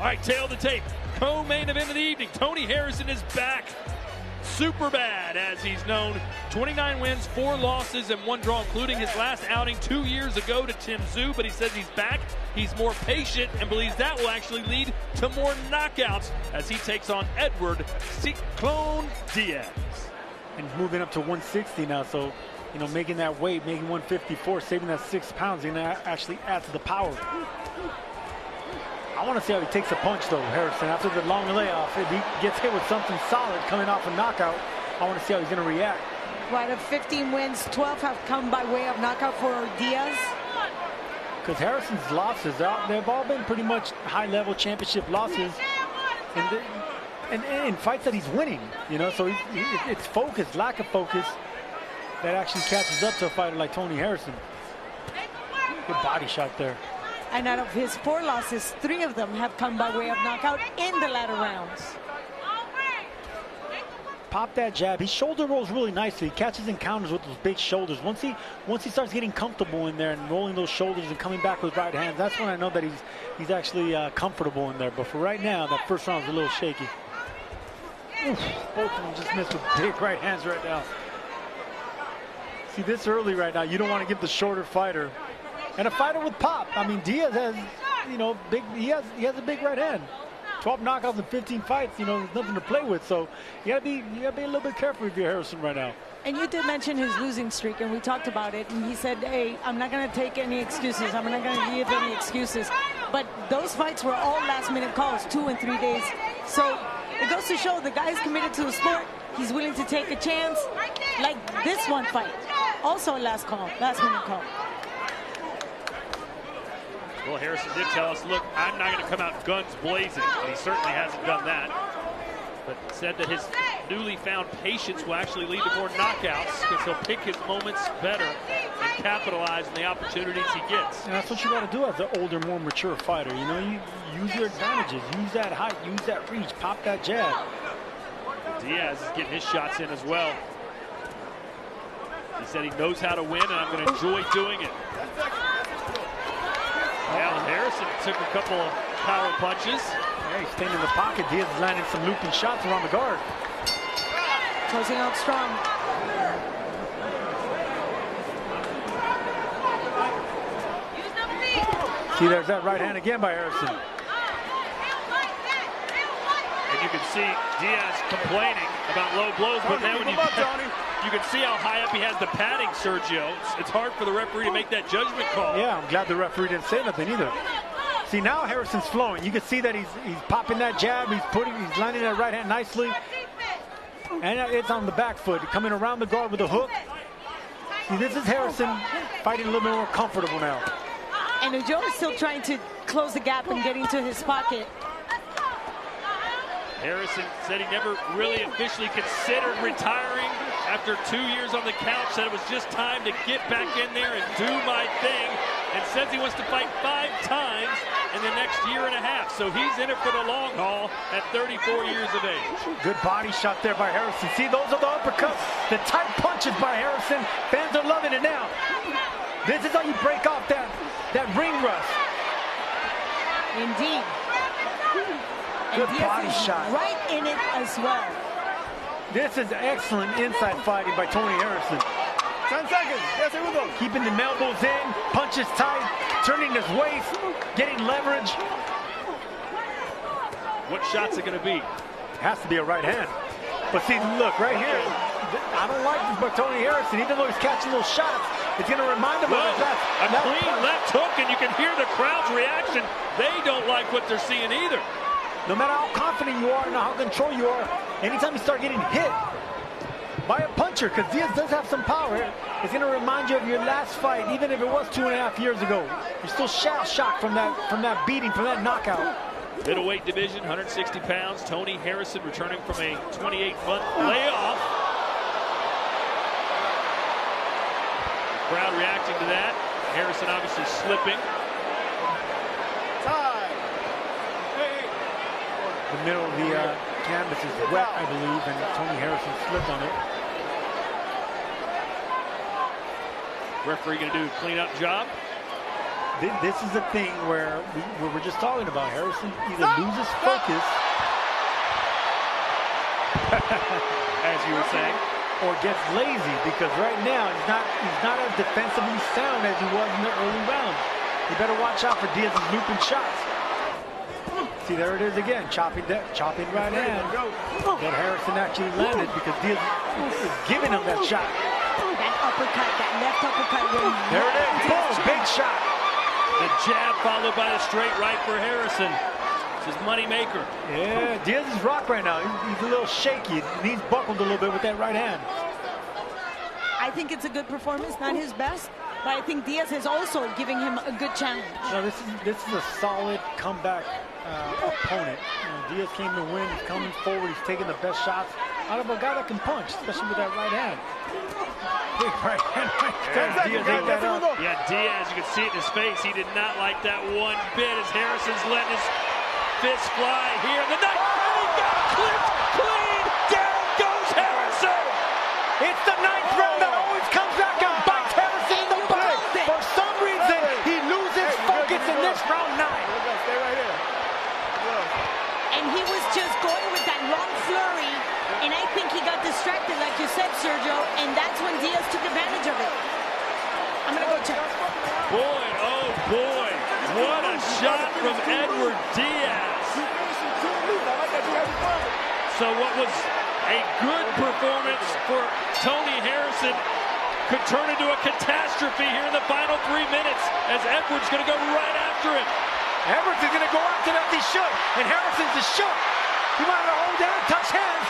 right, tail of the tape. Co-main event of the evening. Tony Harrison is back. Super bad, as he's known. 29 wins, 4 losses, and 1 draw, including his last outing 2 years ago to Tim Tszyu. But he says he's back. He's more patient and believes that will actually lead to more knockouts as he takes on Edward Cyclone Diaz. And he's moving up to 160 now, so you know, making that weight, making 154, saving that 6 pounds, going to actually add to the power. I want to see how he takes a punch, though, Harrison. After the long layoff, if he gets hit with something solid coming off a knockout, I want to see how he's going to react. Right, of 15 wins, 12 have come by way of knockout for Diaz. Because Harrison's losses, they've all been pretty much high-level championship losses. And in fights that he's winning, you know, so it's focus, lack of focus, that actually catches up to a fighter like Tony Harrison. Good body shot there. And out of his 4 losses, 3 of them have come by way of knockout in the latter rounds. Pop that jab. He shoulder rolls really nicely. He catches and counters with those big shoulders. Once he starts getting comfortable in there and rolling those shoulders and coming back with right hands, that's when I know that he's actually comfortable in there. But for right now, that first round is a little shaky. Oof, both of them just missed with big right hands right now. See, this early right now, you don't want to give the shorter fighter. And a fighter with pop. I mean, Diaz has, you know, he has a big right hand. 12 knockouts in 15 fights, you know, there's nothing to play with. So you gotta be a little bit careful if you're Harrison right now. And you did mention his losing streak, and we talked about it. And he said, hey, I'm not going to take any excuses. I'm not going to give any excuses. But those fights were all last-minute calls, 2 and 3 days. So it goes to show the guy's committed to the sport. He's willing to take a chance, like this one fight. Also a last-minute call. Well, Harrison did tell us, look, I'm not going to come out guns blazing, and he certainly hasn't done that. But said that his newly found patience will actually lead to more knockouts because he'll pick his moments better and capitalize on the opportunities he gets. And that's what you got to do as an older, more mature fighter. You know, you use your advantages, use that height, use that reach, pop that jab. Diaz is getting his shots in as well. He said he knows how to win, and I'm going to enjoy doing it. Now Harrison took a couple of power punches. Yeah, he's staying in the pocket. Diaz is landing some looping shots around the guard. Closing out strong. See, there's that right hand again by Harrison. And you can see Diaz complaining about low blows, but then when you can see how high up he has the padding, Sergio. It's hard for the referee to make that judgment call. Yeah, I'm glad the referee didn't say nothing either. See, now Harrison's flowing. You can see that he's popping that jab. He's landing that right hand nicely. And it's on the back foot, coming around the guard with a hook. See, this is Harrison fighting a little bit more comfortable now. And Joe is still trying to close the gap and get into his pocket. Harrison said he never really officially considered retiring after 2 years on the couch. Said it was just time to get back in there and do my thing. And says he wants to fight 5 times in the next year and a half. So he's in it for the long haul at 34 years of age. Good body shot there by Harrison. See, those are the uppercuts, the tight punches by Harrison. Fans are loving it now. This is how you break off that ring rust. Indeed. Good body shot. Right in it as well. This is excellent inside fighting by Tony Harrison. 10 seconds. Yes, segundo. Keeping the elbows in, punches tight, turning his waist, getting leverage. What shots are going to be? Has to be a right hand. But see, look, right here. I don't like this, but Tony Harrison, even though he's catching those shots, it's going to remind him of his left. A clean left hook, and you can hear the crowd's reaction. They don't like what they're seeing either. No matter how confident you are and how controlled you are, anytime you start getting hit by a puncher, because Diaz does have some power, it's going to remind you of your last fight, even if it was 2.5 years ago. You're still shell-shocked from that beating, from that knockout. Middleweight division, 160 pounds. Tony Harrison returning from a 28-month layoff. The crowd reacting to that. Harrison obviously slipping. The middle of the canvas is wet, I believe, and Tony Harrison slipped on it. Referee going to do a clean-up job. This is the thing where we're just talking about. Harrison either loses focus, as you were saying, or gets lazy, because right now he's not as defensively sound as he was in the early rounds. You better watch out for Diaz's looping shots. See, there it is again, chopping right hand that Harrison actually landed because Diaz is giving him that shot. That uppercut, that left uppercut. There it is, boom, big shot. The jab followed by the straight right for Harrison. It's his money maker. Yeah, Diaz is rocked right now. He's a little shaky. He's buckled a little bit with that right hand. I think it's a good performance, not his best, but I think Diaz is also giving him a good challenge. No, this is a solid comeback opponent. Diaz came to win. He's coming forward. He's taking the best shots out of a guy that can punch, especially with that right hand. Big right hand. Diaz ate that up. Yeah, Diaz, you can see it in his face. He did not like that one bit as Harrison's letting his fist fly here. The knife, and he got clipped clean. Down goes Harrison. It's the 9th round that always comes back and bites Harrison in the butt. For some reason, he loses focus in this round 9. Stay right here. And he was just going with that long flurry, and I think he got distracted, like you said, Sergio, and that's when Diaz took advantage of it. I'm going to go check. Boy, oh boy, what a shot from Edward Diaz. So what was a good performance for Tony Harrison could turn into a catastrophe here in the final 3 minutes as Edwards going to go right after it. Edwards is going to go after that, he should. And Harrison's just short. He wanted to hold down, touch hands.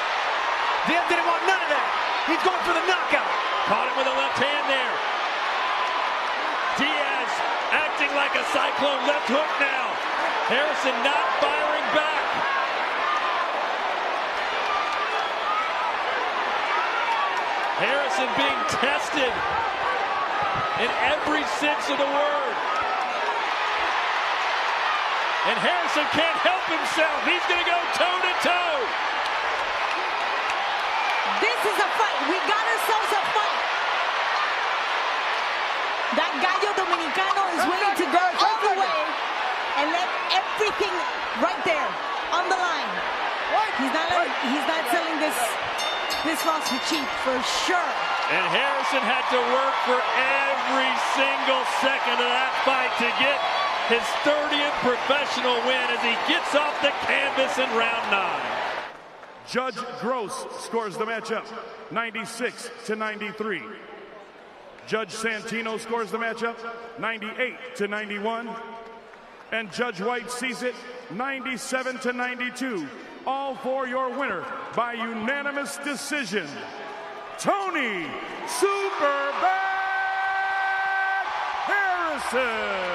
Diaz didn't want none of that. He's going for the knockout. Caught him with a left hand there. Diaz acting like a cyclone left hook now. Harrison not firing back. Harrison being tested in every sense of the word. And Harrison can't help himself. He's going to go toe-to-toe. This is a fight. We got ourselves a fight. That Gallo Dominicano is willing to go all the way and let everything right there on the line. He's not selling this loss for cheap, for sure. And Harrison had to work for every single second of that fight to get his 30th professional win as he gets off the canvas in round 9. Judge Gross scores the matchup 96-93. Judge Santino scores the matchup 98-91. And Judge White sees it 97-92. All for your winner by unanimous decision, Tony Superbad Harrison.